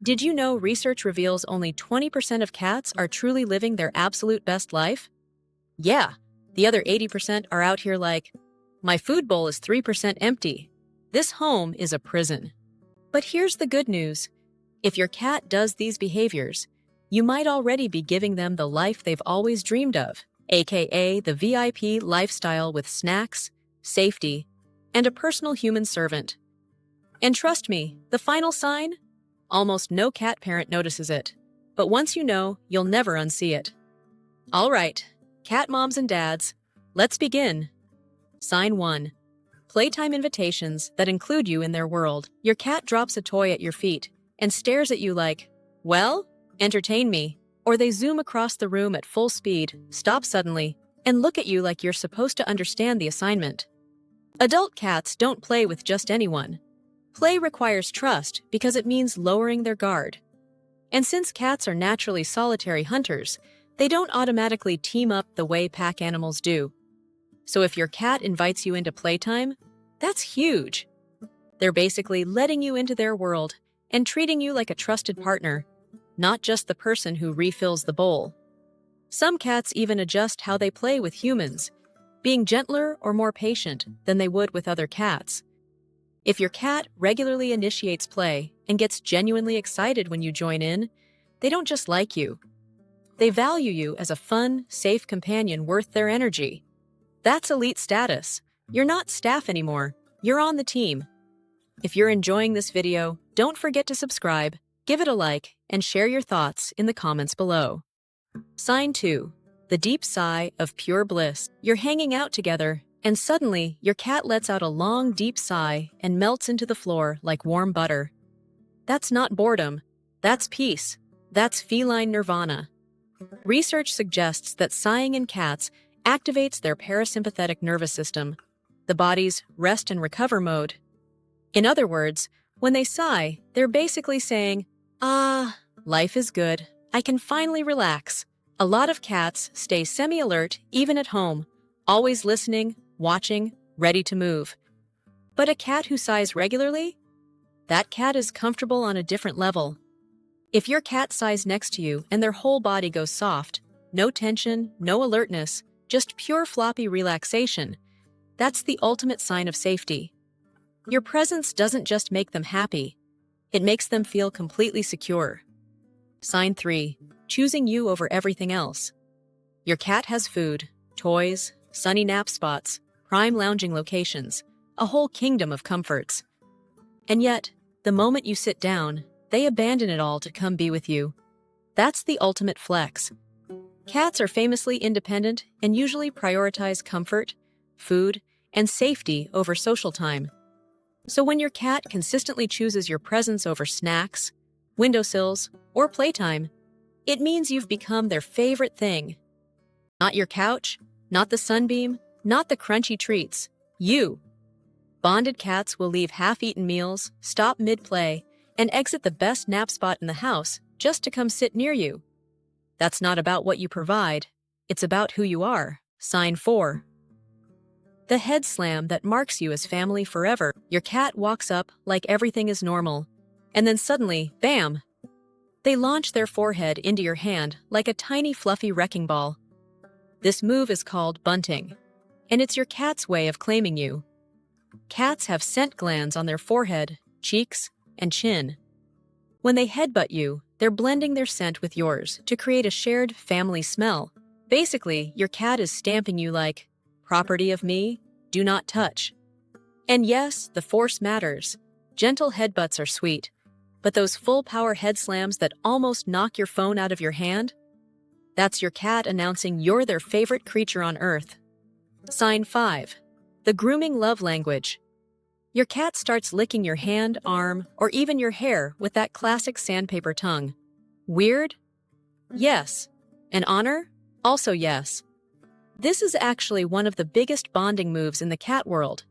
Did you know research reveals only 20% of cats are truly living their absolute best life? Yeah, the other 80% are out here like, my food bowl is 3% empty. This home is a prison. But here's the good news. If your cat does these behaviors, you might already be giving them the life they've always dreamed of, aka the VIP lifestyle with snacks, safety, and a personal human servant. And trust me, the final sign? Almost no cat parent notices it. But once you know, you'll never unsee it. All right, cat moms and dads, let's begin. Sign 1. Playtime invitations that include you in their world. Your cat drops a toy at your feet and stares at you like, well, entertain me. Or they zoom across the room at full speed, stop suddenly, and look at you like you're supposed to understand the assignment. Adult cats don't play with just anyone. Play requires trust because it means lowering their guard. And since cats are naturally solitary hunters, they don't automatically team up the way pack animals do. So if your cat invites you into playtime, that's huge. They're basically letting you into their world and treating you like a trusted partner, not just the person who refills the bowl. Some cats even adjust how they play with humans, being gentler or more patient than they would with other cats. If your cat regularly initiates play and gets genuinely excited when you join in, they don't just like you. They value you as a fun, safe companion worth their energy. That's elite status. You're not staff anymore. You're on the team. If you're enjoying this video, don't forget to subscribe, give it a like, and share your thoughts in the comments below. Sign 2. The deep sigh of pure bliss. You're hanging out together, and suddenly your cat lets out a long, deep sigh and melts into the floor like warm butter. That's not boredom. That's peace. That's feline nirvana. Research suggests that sighing in cats activates their parasympathetic nervous system, the body's rest and recover mode. In other words, when they sigh, they're basically saying, life is good. I can finally relax. A lot of cats stay semi-alert even at home, always listening, watching, ready to move. But a cat who sighs regularly? That cat is comfortable on a different level. If your cat sighs next to you and their whole body goes soft, no tension, no alertness, just pure floppy relaxation, that's the ultimate sign of safety. Your presence doesn't just make them happy, it makes them feel completely secure. Sign 3. Choosing you over everything else. Your cat has food, toys, sunny nap spots, prime lounging locations, a whole kingdom of comforts. And yet, the moment you sit down, they abandon it all to come be with you. That's the ultimate flex. Cats are famously independent and usually prioritize comfort, food, and safety over social time. So when your cat consistently chooses your presence over snacks, windowsills, or playtime, it means you've become their favorite thing. Not your couch, not the sunbeam, not the crunchy treats. You. Bonded cats will leave half-eaten meals, stop mid-play, and exit the best nap spot in the house just to come sit near you. That's not about what you provide, it's about who you are. Sign 4. The head slam that marks you as family forever. Your cat walks up like everything is normal, and then suddenly, bam! They launch their forehead into your hand like a tiny fluffy wrecking ball. This move is called bunting, and it's your cat's way of claiming you. Cats have scent glands on their forehead, cheeks, and chin. When they headbutt you, they're blending their scent with yours to create a shared family smell. Basically, your cat is stamping you like, property of me, do not touch. And yes, the force matters. Gentle headbutts are sweet, but those full-power head slams that almost knock your phone out of your hand? That's your cat announcing you're their favorite creature on earth. Sign 5. The grooming love language. Your cat starts licking your hand, arm, or even your hair with that classic sandpaper tongue. Weird? Yes. An honor? Also yes. This is actually one of the biggest bonding moves in the cat world.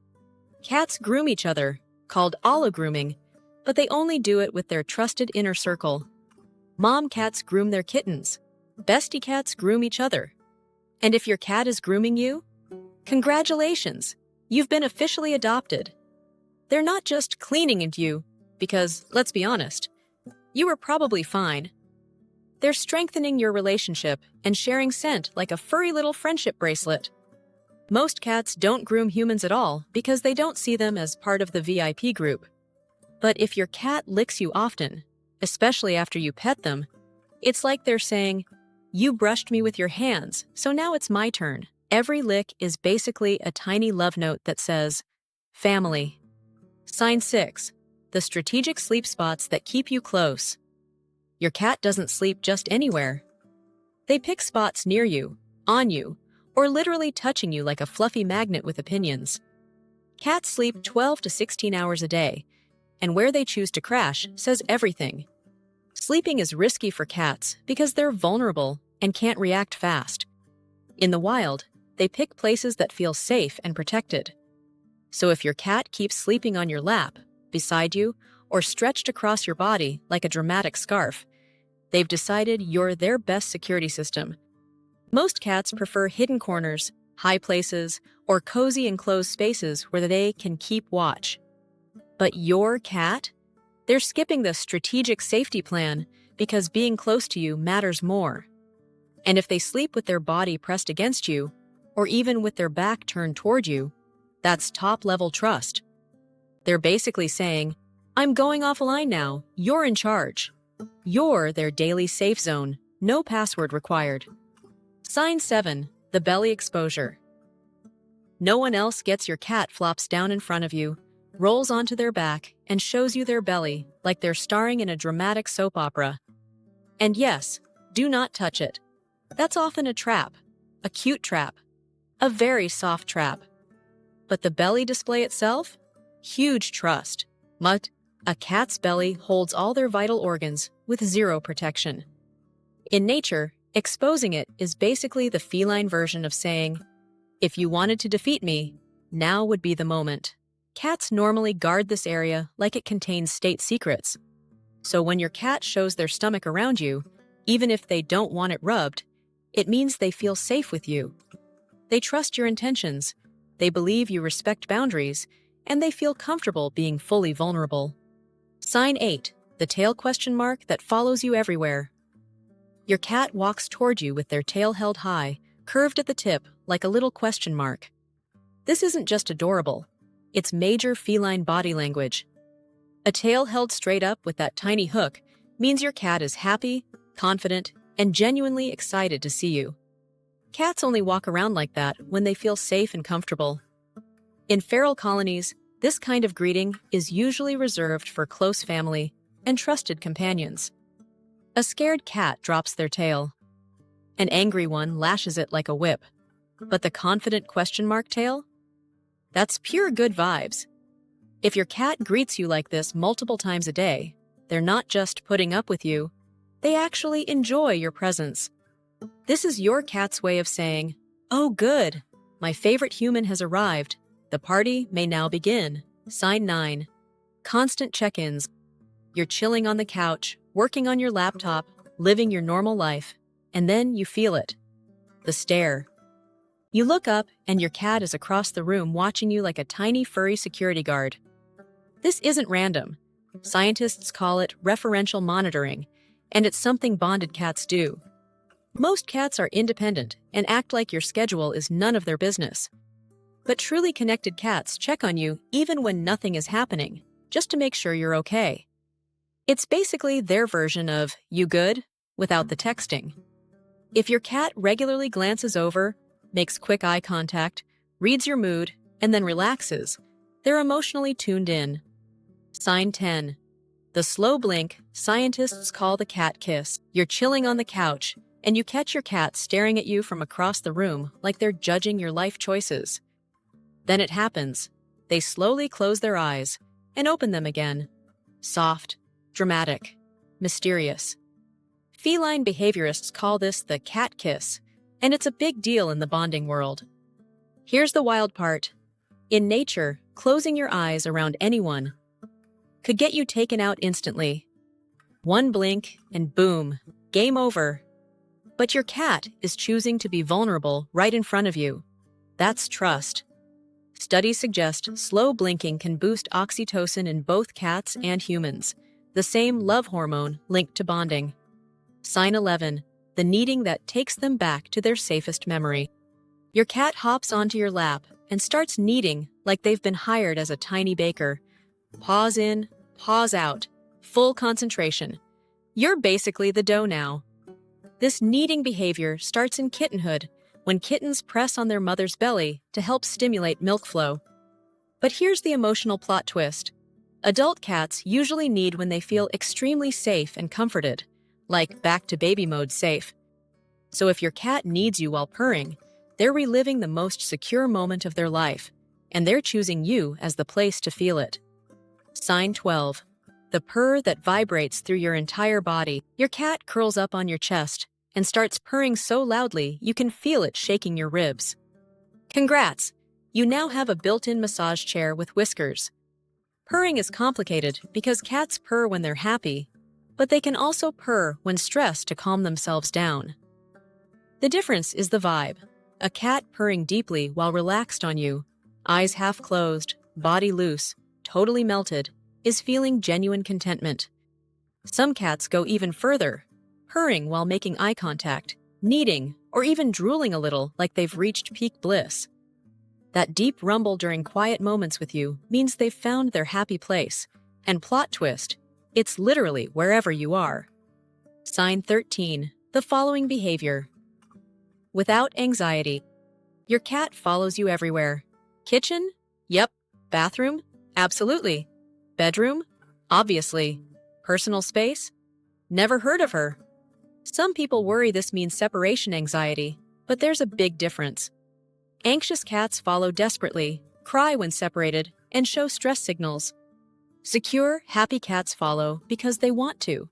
Cats groom each other, called allo-grooming, but they only do it with their trusted inner circle. Mom cats groom their kittens. Bestie cats groom each other. And if your cat is grooming you, congratulations! You've been officially adopted. They're not just cleaning into you, because, let's be honest, you are probably fine. They're strengthening your relationship and sharing scent like a furry little friendship bracelet. Most cats don't groom humans at all because they don't see them as part of the VIP group. But if your cat licks you often, especially after you pet them, it's like they're saying, "You brushed me with your hands, so now it's my turn." Every lick is basically a tiny love note that says, family. Sign 6. The strategic sleep spots that keep you close. Your cat doesn't sleep just anywhere. They pick spots near you, on you, or literally touching you like a fluffy magnet with opinions. Cats sleep 12 to 16 hours a day, and where they choose to crash says everything. Sleeping is risky for cats because they're vulnerable and can't react fast. In the wild, they pick places that feel safe and protected. So if your cat keeps sleeping on your lap, beside you, or stretched across your body like a dramatic scarf, they've decided you're their best security system. Most cats prefer hidden corners, high places, or cozy enclosed spaces where they can keep watch. But your cat? They're skipping the strategic safety plan because being close to you matters more. And if they sleep with their body pressed against you, or even with their back turned toward you, that's top-level trust. They're basically saying, "I'm going offline now, you're in charge." You're their daily safe zone, no password required. Sign 7. The belly exposure. No one else gets your cat flops down in front of you, rolls onto their back, and shows you their belly like they're starring in a dramatic soap opera. And yes, do not touch it. That's often a trap, a cute trap, a very soft trap. But the belly display itself? Huge trust. A cat's belly holds all their vital organs with zero protection. In nature, exposing it is basically the feline version of saying, "If you wanted to defeat me, now would be the moment." Cats normally guard this area like it contains state secrets. So when your cat shows their stomach around you, even if they don't want it rubbed, it means they feel safe with you. They trust your intentions, they believe you respect boundaries, and they feel comfortable being fully vulnerable. Sign 8. The tail question mark that follows you everywhere. Your cat walks toward you with their tail held high, curved at the tip like a little question mark. This isn't just adorable. It's major feline body language. A tail held straight up with that tiny hook means your cat is happy, confident, and genuinely excited to see you. Cats only walk around like that when they feel safe and comfortable. In feral colonies, this kind of greeting is usually reserved for close family and trusted companions. A scared cat drops their tail. An angry one lashes it like a whip. But the confident question mark tail? That's pure good vibes. If your cat greets you like this multiple times a day, they're not just putting up with you, they actually enjoy your presence. This is your cat's way of saying, "Oh good, my favorite human has arrived. The party may now begin." Sign 9. Constant check-ins. You're chilling on the couch, working on your laptop, living your normal life, and then you feel it. The stare. You look up and your cat is across the room watching you like a tiny furry security guard. This isn't random. Scientists call it referential monitoring, and it's something bonded cats do. Most cats are independent and act like your schedule is none of their business. But truly connected cats check on you even when nothing is happening, just to make sure you're okay. It's basically their version of "you good?" without the texting. If your cat regularly glances over, makes quick eye contact, reads your mood, and then relaxes, they're emotionally tuned in. Sign 10. The slow blink scientists call the cat kiss. You're chilling on the couch, and you catch your cat staring at you from across the room like they're judging your life choices. Then it happens. They slowly close their eyes and open them again. Soft, dramatic, mysterious. Feline behaviorists call this the cat kiss, and it's a big deal in the bonding world. Here's the wild part. In nature, closing your eyes around anyone could get you taken out instantly. One blink and boom, game over. But your cat is choosing to be vulnerable right in front of you. That's trust. Studies suggest slow blinking can boost oxytocin in both cats and humans, the same love hormone linked to bonding. Sign 11, the kneading that takes them back to their safest memory. Your cat hops onto your lap and starts kneading like they've been hired as a tiny baker. Paws in, paws out, full concentration. You're basically the dough now. This kneading behavior starts in kittenhood, when kittens press on their mother's belly to help stimulate milk flow. But here's the emotional plot twist. Adult cats usually knead when they feel extremely safe and comforted, like back to baby mode safe. So if your cat needs you while purring, they're reliving the most secure moment of their life, and they're choosing you as the place to feel it. Sign 12, the purr that vibrates through your entire body. Your cat curls up on your chest and starts purring so loudly you can feel it shaking your ribs. Congrats! You now have a built-in massage chair with whiskers. Purring is complicated because cats purr when they're happy, but they can also purr when stressed to calm themselves down. The difference is the vibe. A cat purring deeply while relaxed on you, eyes half closed, body loose, totally melted, is feeling genuine contentment. Some cats go even further, purring while making eye contact, kneading, or even drooling a little like they've reached peak bliss. That deep rumble during quiet moments with you means they've found their happy place. And plot twist, it's literally wherever you are. Sign 13, the following behavior. Without anxiety. Your cat follows you everywhere. Kitchen? Yep. Bathroom? Absolutely. Bedroom? Obviously. Personal space? Never heard of her. Some people worry this means separation anxiety, but there's a big difference. Anxious cats follow desperately, cry when separated, and show stress signals. Secure, happy cats follow because they want to.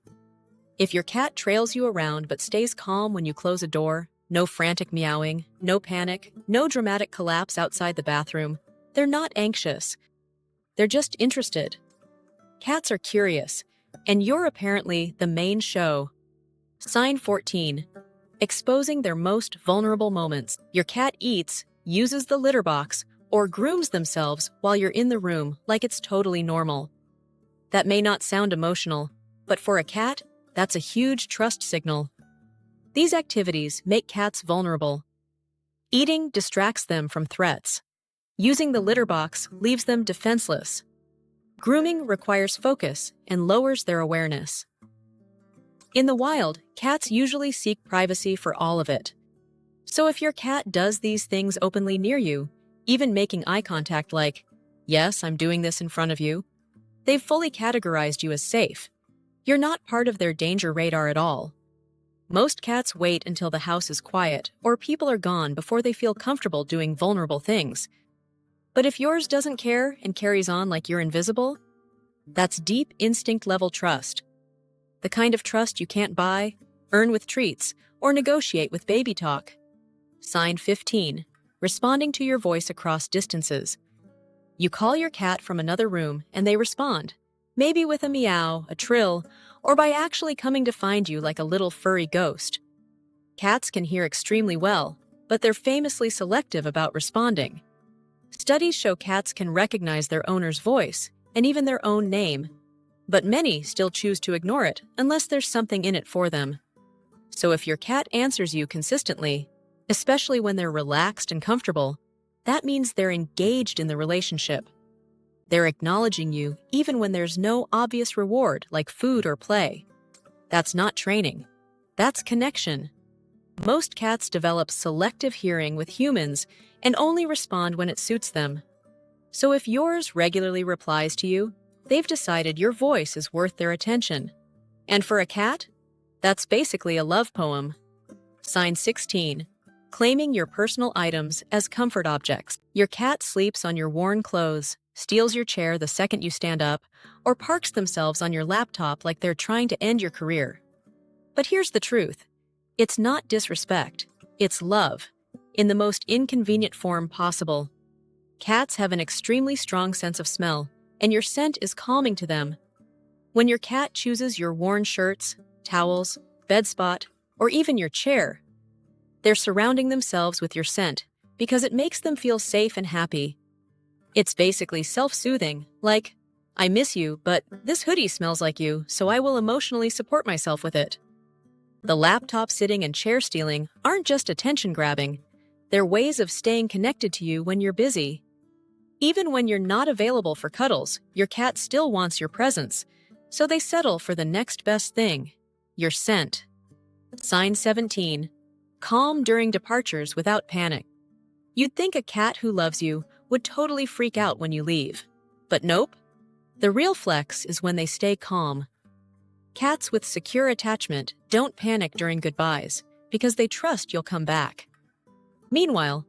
If your cat trails you around but stays calm when you close a door, no frantic meowing, no panic, no dramatic collapse outside the bathroom, they're not anxious. They're just interested. Cats are curious, and you're apparently the main show. Sign 14. Exposing their most vulnerable moments. Your cat eats, uses the litter box, or grooms themselves while you're in the room like it's totally normal. That may not sound emotional, but for a cat, that's a huge trust signal. These activities make cats vulnerable. Eating distracts them from threats. Using the litter box leaves them defenseless. Grooming requires focus and lowers their awareness. In the wild, cats usually seek privacy for all of it. So if your cat does these things openly near you, even making eye contact like, "Yes, I'm doing this in front of you," they've fully categorized you as safe. You're not part of their danger radar at all. Most cats wait until the house is quiet or people are gone before they feel comfortable doing vulnerable things. But if yours doesn't care and carries on like you're invisible, that's deep instinct-level trust. The kind of trust you can't buy, earn with treats, or negotiate with baby talk. Sign 15. Responding to your voice across distances. You call your cat from another room and they respond, maybe with a meow, a trill, or by actually coming to find you like a little furry ghost. Cats can hear extremely well, but they're famously selective about responding. Studies show cats can recognize their owner's voice and even their own name, but many still choose to ignore it unless there's something in it for them. So if your cat answers you consistently, especially when they're relaxed and comfortable, that means they're engaged in the relationship. They're acknowledging you even when there's no obvious reward like food or play. That's not training. That's connection. Most cats develop selective hearing with humans and only respond when it suits them. So if yours regularly replies to you, they've decided your voice is worth their attention. And for a cat, that's basically a love poem. Sign 16. Claiming your personal items as comfort objects. Your cat sleeps on your worn clothes, steals your chair the second you stand up, or parks themselves on your laptop like they're trying to end your career. But here's the truth. It's not disrespect. It's love, in the most inconvenient form possible. Cats have an extremely strong sense of smell, and your scent is calming to them. When your cat chooses your worn shirts, towels, bed spot, or even your chair, they're surrounding themselves with your scent because it makes them feel safe and happy. It's basically self-soothing, like, I miss you, but this hoodie smells like you, so I will emotionally support myself with it. The laptop sitting and chair stealing aren't just attention grabbing. They're ways of staying connected to you when you're busy. Even when you're not available for cuddles, your cat still wants your presence, so they settle for the next best thing, your scent. Sign 17. Calm during departures without panic. You'd think a cat who loves you would totally freak out when you leave. But nope. The real flex is when they stay calm. Cats with secure attachment don't panic during goodbyes because they trust you'll come back. Meanwhile,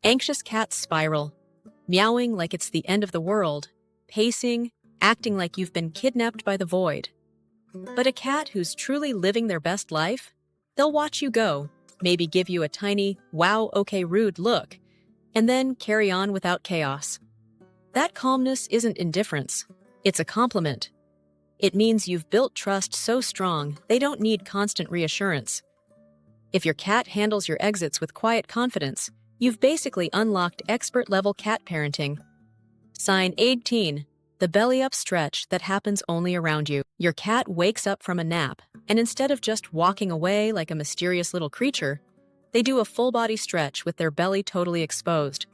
anxious cats spiral, meowing like it's the end of the world, pacing, acting like you've been kidnapped by the void. But a cat who's truly living their best life, they'll watch you go, maybe give you a tiny, wow, okay, rude look, and then carry on without chaos. That calmness isn't indifference, it's a compliment. It means you've built trust so strong they don't need constant reassurance. If your cat handles your exits with quiet confidence, you've basically unlocked expert-level cat parenting. Sign 18. The belly-up stretch that happens only around you. Your cat wakes up from a nap, and instead of just walking away like a mysterious little creature, they do a full-body stretch with their belly totally exposed.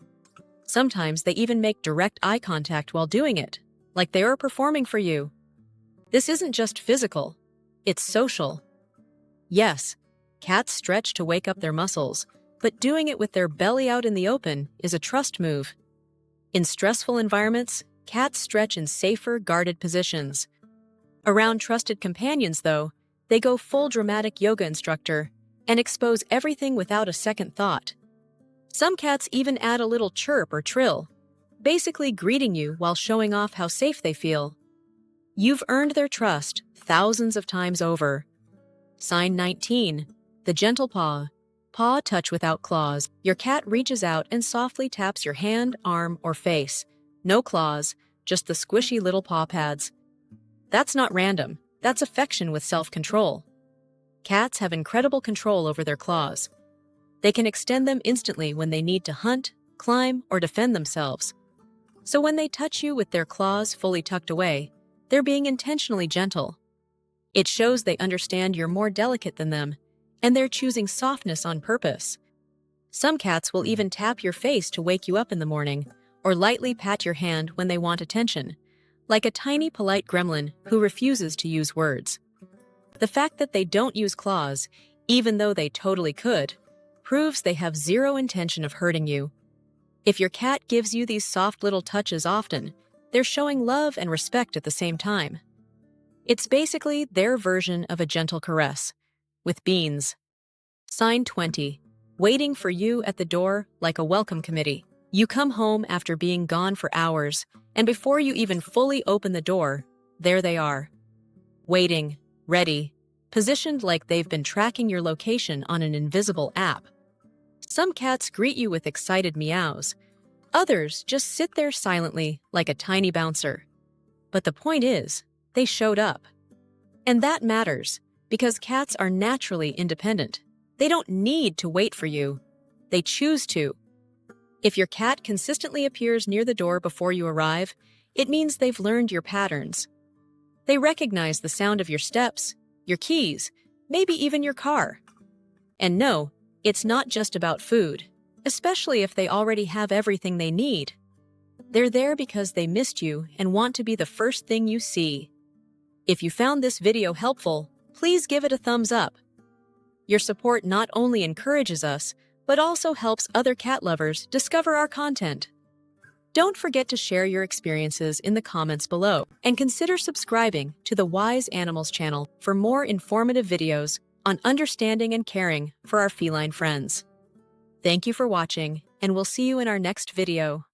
Sometimes they even make direct eye contact while doing it, like they are performing for you. This isn't just physical, it's social. Yes, cats stretch to wake up their muscles, but doing it with their belly out in the open is a trust move. In stressful environments, cats stretch in safer, guarded positions. Around trusted companions, though, they go full dramatic yoga instructor and expose everything without a second thought. Some cats even add a little chirp or trill, basically greeting you while showing off how safe they feel. You've earned their trust thousands of times over. Sign 19. The gentle paw. Paw touch without claws. Your cat reaches out and softly taps your hand, arm, or face. No claws, just the squishy little paw pads. That's not random. That's affection with self-control. Cats have incredible control over their claws. They can extend them instantly when they need to hunt, climb, or defend themselves. So when they touch you with their claws fully tucked away, they're being intentionally gentle. It shows they understand you're more delicate than them, and they're choosing softness on purpose. Some cats will even tap your face to wake you up in the morning, or lightly pat your hand when they want attention, like a tiny polite gremlin who refuses to use words. The fact that they don't use claws, even though they totally could, proves they have zero intention of hurting you. If your cat gives you these soft little touches often, they're showing love and respect at the same time. It's basically their version of a gentle caress, with beans. Sign 20. Waiting for you at the door like a welcome committee. You come home after being gone for hours, and before you even fully open the door, there they are. Waiting, ready, positioned like they've been tracking your location on an invisible app. Some cats greet you with excited meows. Others just sit there silently like a tiny bouncer. But the point is, they showed up. And that matters, because cats are naturally independent. They don't need to wait for you. They choose to. If your cat consistently appears near the door before you arrive, it means they've learned your patterns. They recognize the sound of your steps, your keys, maybe even your car. And no, it's not just about food, especially if they already have everything they need. They're there because they missed you and want to be the first thing you see. If you found this video helpful, please give it a thumbs up. Your support not only encourages us, but also helps other cat lovers discover our content. Don't forget to share your experiences in the comments below, and consider subscribing to the Wise Animals channel for more informative videos on understanding and caring for our feline friends. Thank you for watching, and we'll see you in our next video.